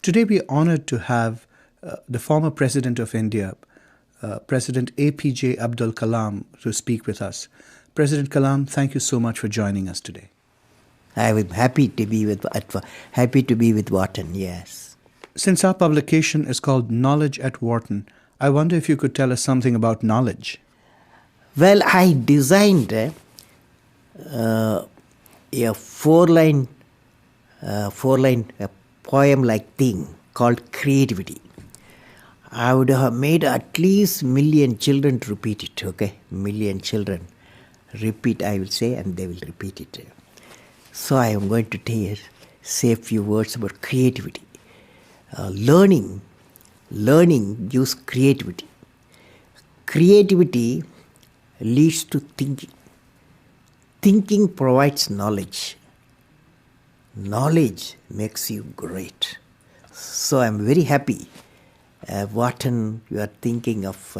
Today, we are honored to have the former President of India, President APJ Abdul Kalam, to speak with us. President Kalam, thank you so much for joining us today. I was happy to be with Wharton. Yes. Since our publication is called Knowledge at Wharton, I wonder if you could tell us something about knowledge. Well, I designed a four-line poem-like thing called creativity. I would have made at least million children to repeat it. Okay, million children repeat. I will say, and they will repeat it. So I am going to say a few words about creativity. Learning gives creativity. Creativity leads to thinking. Thinking provides knowledge. Knowledge makes you great. So I'm very happy. Wharton, you are thinking of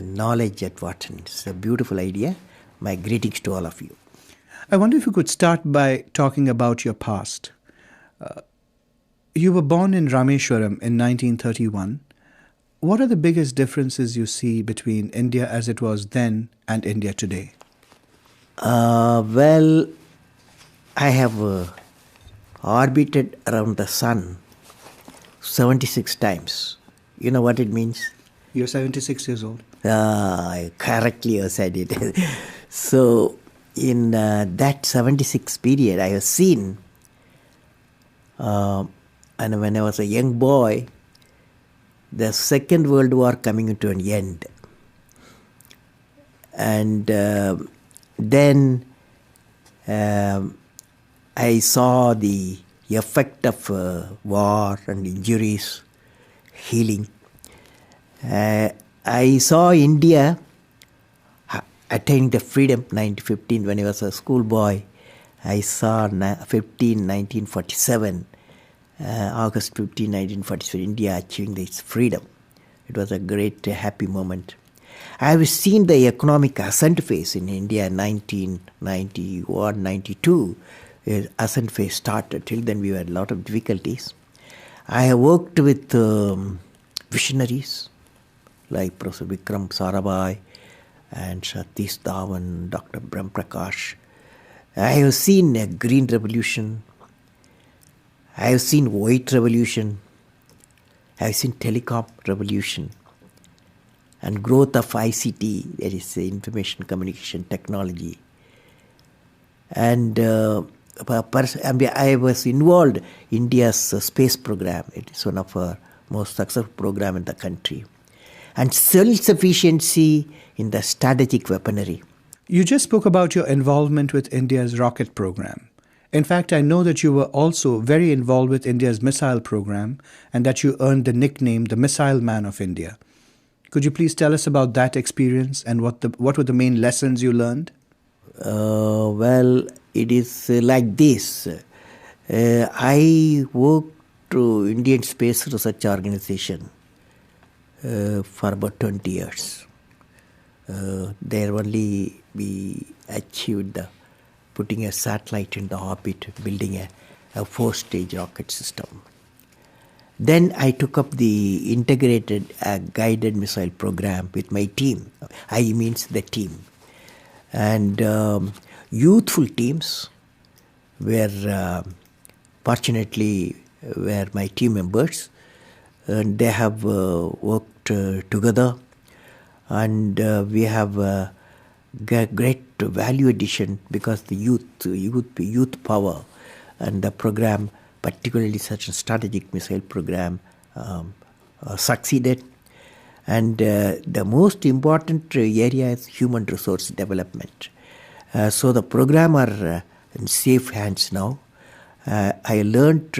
knowledge at Wharton. It's a beautiful idea. My greetings to all of you. I wonder if you could start by talking about your past. You were born in Rameshwaram in 1931. What are the biggest differences you see between India as it was then and India today? Well, I have orbited around the sun 76 times. You know what it means? You're 76 years old. Correctly you said it. So, in that 76 period, I have seen, and when I was a young boy, the Second World War coming into an end. And then I saw the effect of war and injuries healing. I saw India attaining the freedom 1915 when I was a schoolboy. I saw 1947, August 15, 1947, India achieving its freedom. It was a great, happy moment. I have seen the economic ascent phase in India in 1991, 92. Ascent phase started. Till then we had a lot of difficulties. I have worked with visionaries like Professor Vikram Sarabhai and Satish Dhawan, Dr. Brahm Prakash. I have seen a green revolution. I have seen white revolution. I have seen telecom revolution and growth of ICT, that is information communication technology. And I was involved in India's space program. It is one of our most successful program in the country. And self-sufficiency in the strategic weaponry. You just spoke about your involvement with India's rocket program. In fact, I know that you were also very involved with India's missile program and that you earned the nickname the Missile Man of India. Could you please tell us about that experience and what were the main lessons you learned? Well, it is like this. I worked to Indian Space Research Organization for about 20 years. There only we achieved putting a satellite in the orbit, building a 4-stage rocket system. Then I took up the integrated guided missile program with my team. I means the team. And youthful teams fortunately were my team members. And they have worked together, and we have great value addition because the youth power and the program, particularly such a strategic missile program, succeeded. And the most important area is human resource development. So the program are in safe hands now. I learned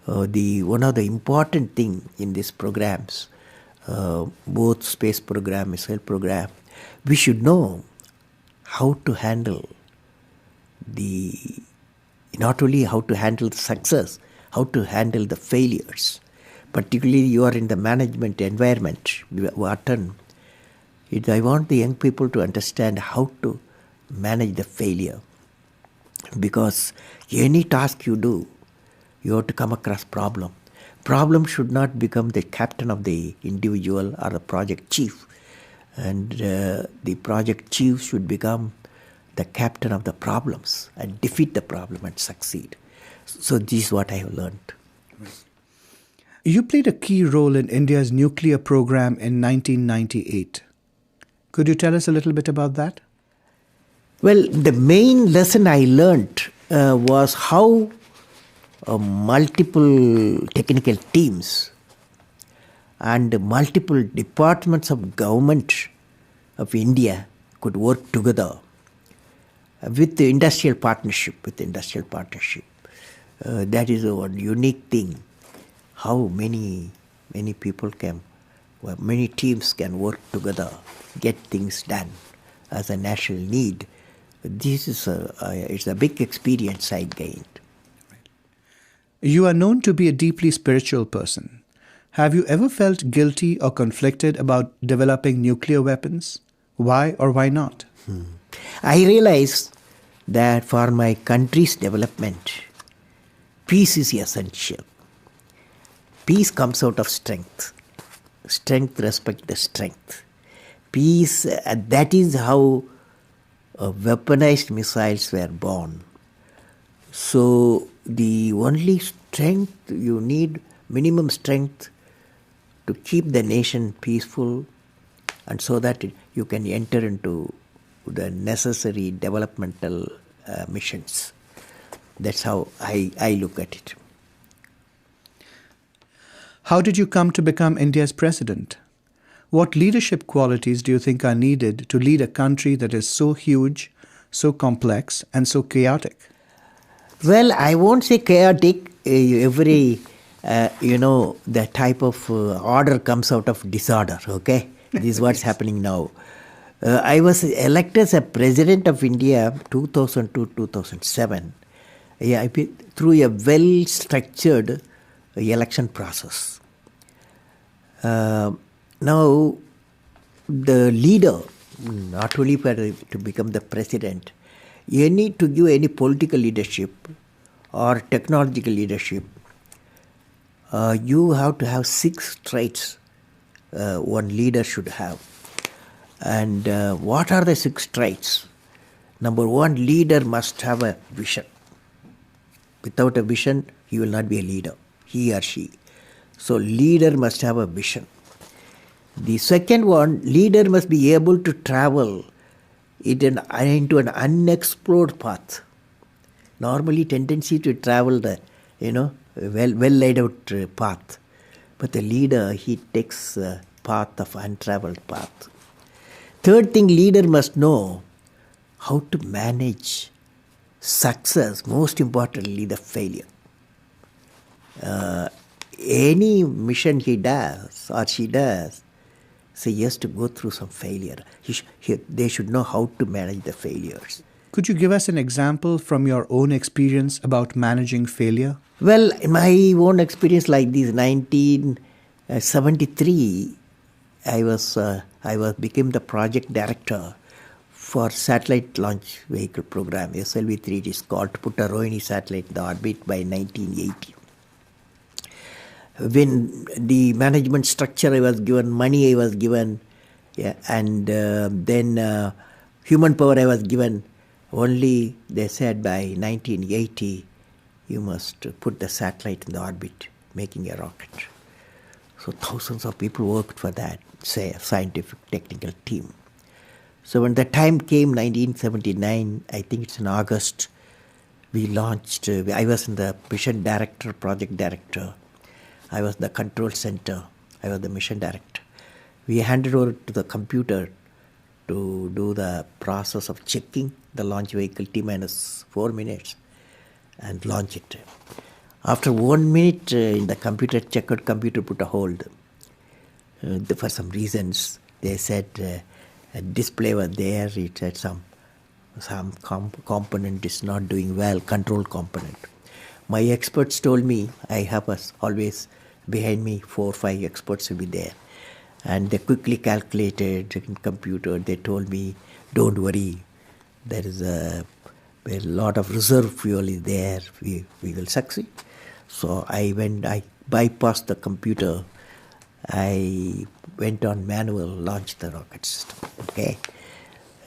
one of the important thing in these programs, both space program, missile program, we should know how to handle not only how to handle the success, how to handle the failures. Particularly you are in the management environment, Wharton. I want the young people to understand how to manage the failure. Because any task you do, You have to come across problem. Problem should not become the captain of the individual or the project chief. And the project chief should become the captain of the problems and defeat the problem and succeed. So this is what I have learned. You played a key role in India's nuclear program in 1998. Could you tell us a little bit about that? Well, the main lesson I learned was how multiple technical teams and multiple departments of government of India could work together with the industrial partnership. That is a unique thing. How many people can, many teams can work together, get things done as a national need. This is it's a big experience I gained. You are known to be a deeply spiritual person. Have you ever felt guilty or conflicted about developing nuclear weapons? Why or why not? I realized that for my country's development, peace is essential. Peace comes out of strength. Strength respects the strength. Peace, that is how weaponized missiles were born. So the only strength you need, minimum strength to keep the nation peaceful, and so that you can enter into the necessary developmental missions. That's how I look at it. How did you come to become India's president? What leadership qualities do you think are needed to lead a country that is so huge, so complex, and so chaotic? Well, I won't say chaotic. The type of order comes out of disorder, okay? This is what's happening now. I was elected as a president of India 2002-2007 through a well-structured election process. Now, the leader, not only to become the president, to give any political leadership or technological leadership, you have to have 6 traits one leader should have. And what are the 6 traits? Number 1, leader must have a vision. Without a vision, he will not be a leader, he or she. So leader must have a vision. The second one, leader must be able to travel into an unexplored path. Normally, tendency to travel the well laid out path, but the leader, he takes a path of untraveled path. Third thing, leader must know how to manage success. Most importantly, the failure. Any mission he does or she does, so he has to go through some failure. They should know how to manage the failures. Could you give us an example from your own experience about managing failure? Well, in my own experience like this, 1973, I became the project director for satellite launch vehicle program, SLV-3 it is called, to put a Rohini satellite in the orbit by 1980. When the management structure I was given, money I was given, and then human power I was given, only they said by 1980 you must put the satellite in the orbit, making a rocket. So thousands of people worked for that, say a scientific technical team. So when the time came, 1979, I think it's in August, we launched, I was in the mission director, project director. I was the control center. I was the mission director. We handed over to the computer to do the process of checking the launch vehicle T-minus 4 minutes and launch it. After 1 minute, in the computer, checkered computer put a hold. For some reasons, they said a display was there. It said some component is not doing well, control component. My experts told me, I have always behind me 4 or 5 experts will be there. And they quickly calculated in computer. They told me, don't worry, there is a lot of reserve fuel is there. We will succeed. So I bypassed the computer. I went on manual, launched the rocket system. Okay,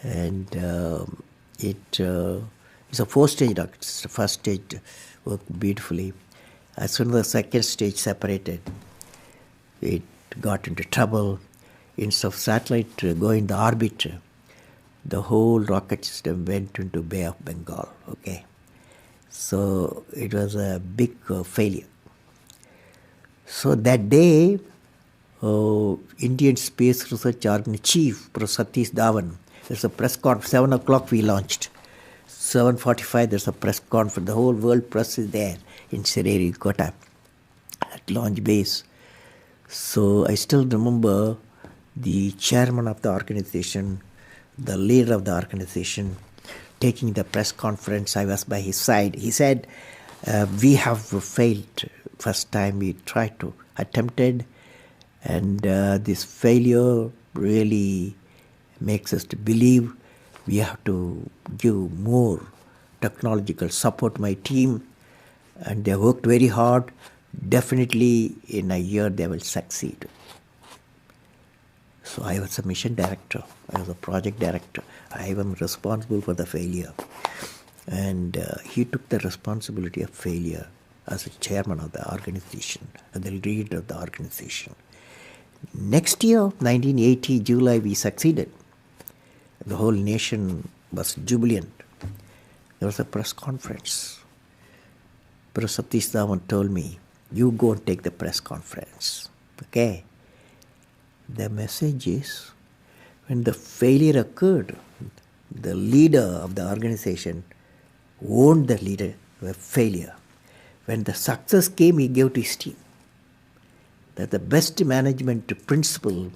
and it's a 4-stage rocket system. First stage worked beautifully. As soon as the second stage separated, it got into trouble. Instead of satellite going the orbit, the whole rocket system went into Bay of Bengal. Okay, so it was a big failure. So that day, Indian Space Research Organization Chief, Professor Satish Dhawan, there's a press conference, 7 o'clock we launched. 7:45 there's a press conference. The whole world press is there in Sririkota at launch base. So I still remember the chairman of the organization, the leader of the organization, taking the press conference. I was by his side. He said, we have failed. First time we tried to attempted, and this failure really makes us to believe we have to give more technological support to my team, and they worked very hard. Definitely in a year they will succeed. So I was a mission director, I was a project director, I am responsible for the failure. And he took the responsibility of failure as a chairman of the organization, and the leader of the organization. Next year, 1980, July, we succeeded. The whole nation was jubilant. There was a press conference. Professor Satish Dhawan told me, you go and take the press conference. Okay. The message is, when the failure occurred, the leader of the organization owned the leader failure. When the success came, he gave to his team. That the best management principle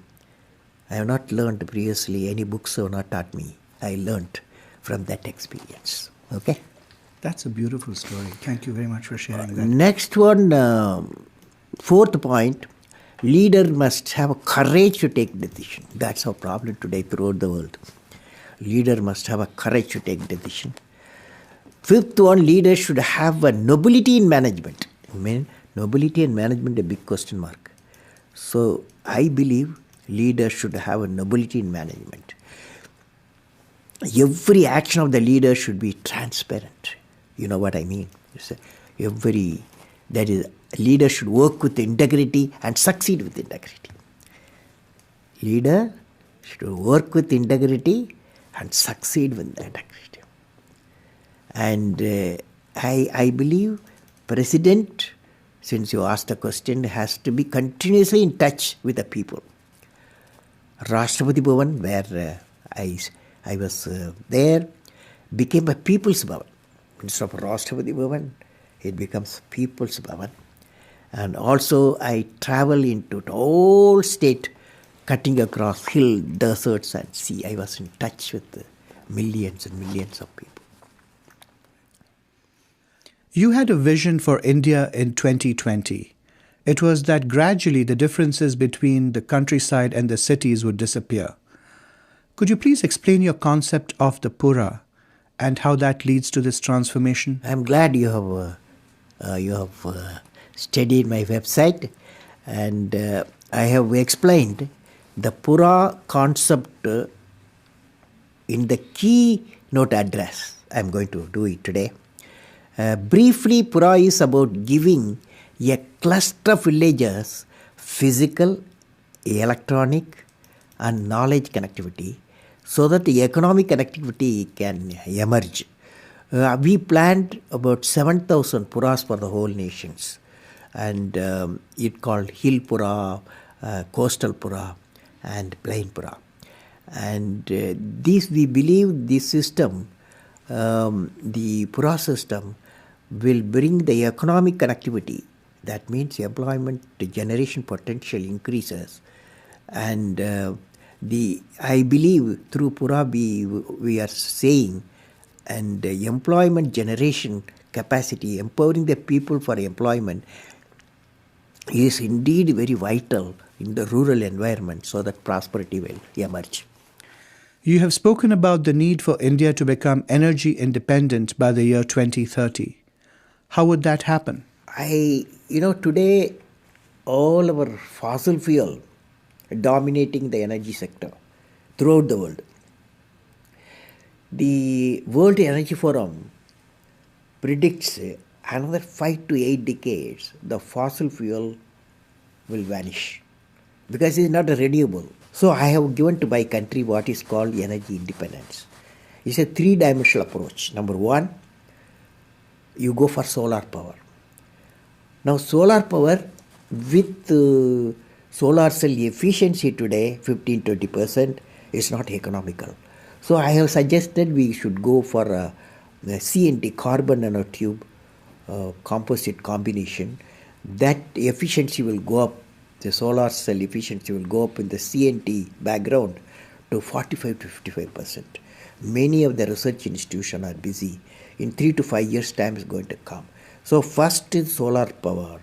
I have not learned previously. Any books have not taught me. I learned from that experience. Okay? That's a beautiful story. Thank you very much for sharing that. Next one, fourth point, leader must have a courage to take decision. That's our problem today throughout the world. Leader must have a courage to take decision. Fifth one, leader should have a nobility in management. I mean, nobility in management, a big question mark. So I believe leader should have a nobility in management. Every action of the leader should be transparent. You know what I mean? That is, leader should work with integrity and succeed with integrity. Leader should work with integrity and succeed with integrity. And I believe president, since you asked the question, has to be continuously in touch with the people. Rashtrapati Bhavan, where I was there, became a People's Bhavan. Instead of Rashtrapati Bhavan, it becomes People's Bhavan. And also I travel into the whole state, cutting across hill, deserts and sea. I was in touch with millions and millions of people. You had a vision for India in 2020. It was that gradually the differences between the countryside and the cities would disappear. Could you please explain your concept of the Pura and how that leads to this transformation? I'm glad you have studied my website, and I have explained the Pura concept in the keynote address. I'm going to do it today. Briefly, Pura is about giving a cluster of villages physical, electronic and knowledge connectivity so that the economic connectivity can emerge. We planned about 7,000 Puras for the whole nations, and it called Hill Pura, Coastal Pura and Plain Pura. And we believe this system, the Pura system, will bring the economic connectivity. That means employment generation potential increases, and I believe through Pura we are saying, and employment generation capacity, empowering the people for employment is indeed very vital in the rural environment so that prosperity will emerge. You have spoken about the need for India to become energy independent by the year 2030. How would that happen? Today all our fossil fuel dominating the energy sector throughout the world. The World Energy Forum predicts another 5 to 8 decades the fossil fuel will vanish because it is not renewable. So I have given to my country what is called energy independence. It's a three-dimensional approach. Number one, you go for solar power. Now solar power with solar cell efficiency today 15-20% is not economical. So I have suggested we should go for a CNT, carbon nanotube composite combination. That efficiency will go up, the solar cell efficiency will go up in the CNT background to 45 to 55%. Many of the research institutions are busy. In 3 to 5 years' time is going to come. So first is solar power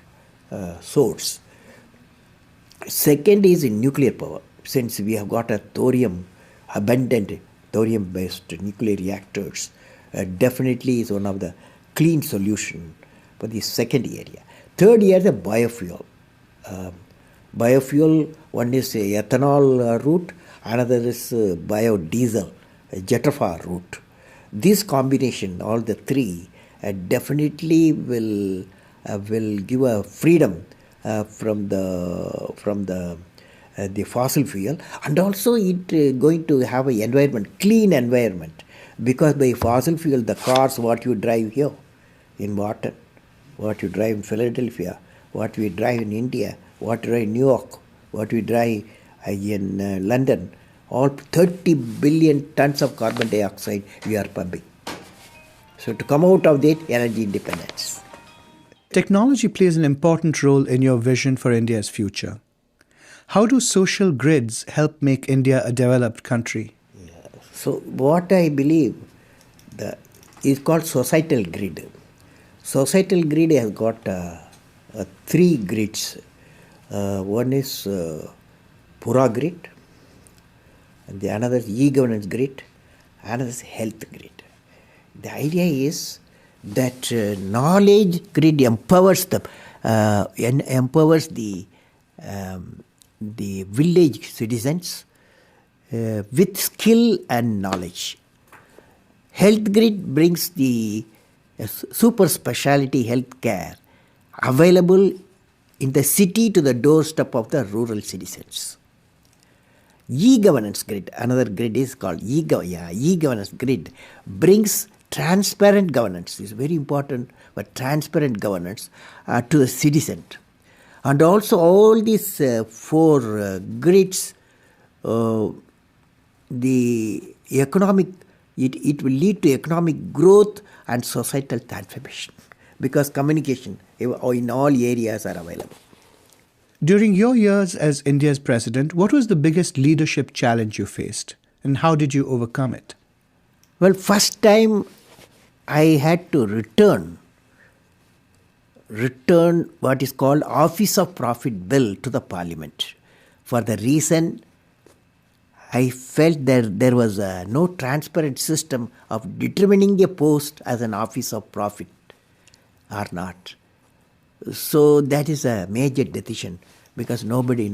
source. Second is in nuclear power. Since we have got a abundant thorium-based nuclear reactors, definitely is one of the clean solution for the second area. Third area is the biofuel. Biofuel, one is ethanol route, another is biodiesel, jetafar route. This combination, all the three, definitely will give a freedom from the fossil fuel, and also it going to have an environment, clean environment, because by fossil fuel the cars what you drive here in Wharton, what you drive in Philadelphia, what we drive in India, what we drive in New York, what we drive in London, all 30 billion tons of carbon dioxide we are pumping. So to come out of that, energy independence. Technology plays an important role in your vision for India's future. How do social grids help make India a developed country? So what I believe is called societal grid. Societal grid has got three grids. One is Pura grid, and the another is e-governance grid, another is health grid. The idea is that knowledge grid empowers the village citizens with skill and knowledge. Health grid brings the super specialty health care available in the city to the doorstep of the rural citizens. E-governance grid, another grid is called e-governance grid, brings transparent governance. Is very important, but transparent governance to the citizen. And also all these four grids, the economic, it will lead to economic growth and societal transformation, because communication in all areas are available. During your years as India's president, what was the biggest leadership challenge you faced, and how did you overcome it? Well, first time I had to return what is called Office of Profit Bill to the Parliament. For the reason I felt that there was no transparent system of determining a post as an Office of Profit or not. So that is a major decision, because nobody,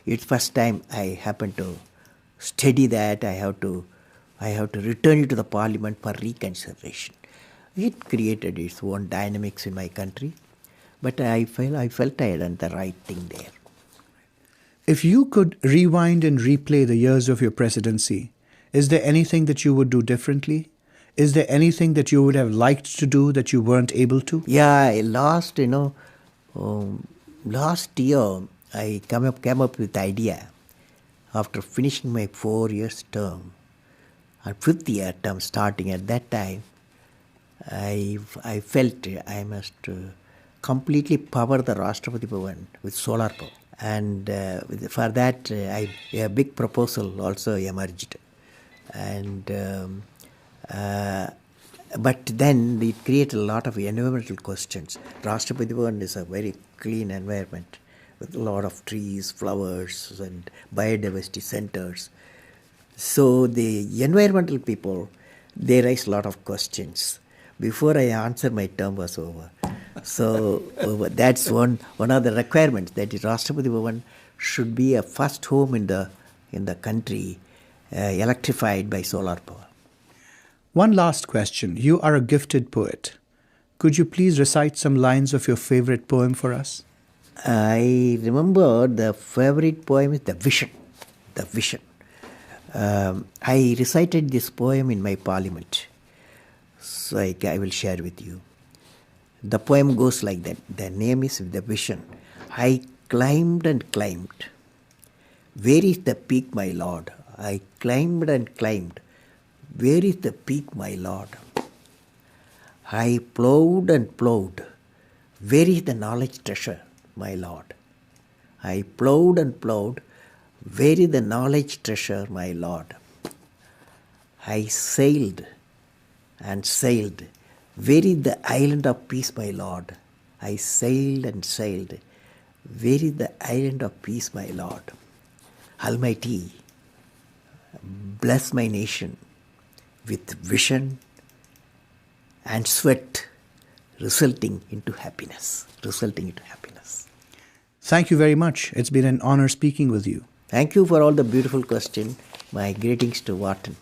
it's first time I happened to study that. I have to return it to the Parliament for reconsideration. It created its own dynamics in my country, but I felt I had done the right thing there. If you could rewind and replay the years of your presidency, is there anything that you would do differently? Is there anything that you would have liked to do that you weren't able to? Yeah, last year I came up with the idea, after finishing my 4 years term, and 5th year term starting at that time, I felt I must completely power the Rashtrapati Bhavan with solar power. And for that, a big proposal also emerged. And but then it created a lot of environmental questions. Rashtrapati Bhavan is a very clean environment with a lot of trees, flowers, and biodiversity centers. So the environmental people, they raised a lot of questions. Before I answered, my term was over. So that's one of the requirements, that is Rashtrapati Bhavan should be a first home in the country electrified by solar power. One last question. You are a gifted poet. Could you please recite some lines of your favorite poem for us? I remember the favorite poem is The Vision. The Vision. I recited this poem in my parliament, so I will share with you. The poem goes like that. The name is The Vision. I climbed and climbed. Where is the peak, my lord? I climbed and climbed. Where is the peak, my lord? I plowed and plowed. Where is the knowledge treasure, my lord? I plowed and plowed. Where is the knowledge treasure, my lord? I sailed and sailed. Where is the island of peace, my lord? I sailed and sailed. Where is the island of peace, my lord? Almighty, bless my nation with vision and sweat resulting into happiness. Thank you very much. It's been an honor speaking with you. Thank you for all the beautiful questions. My greetings to Wharton.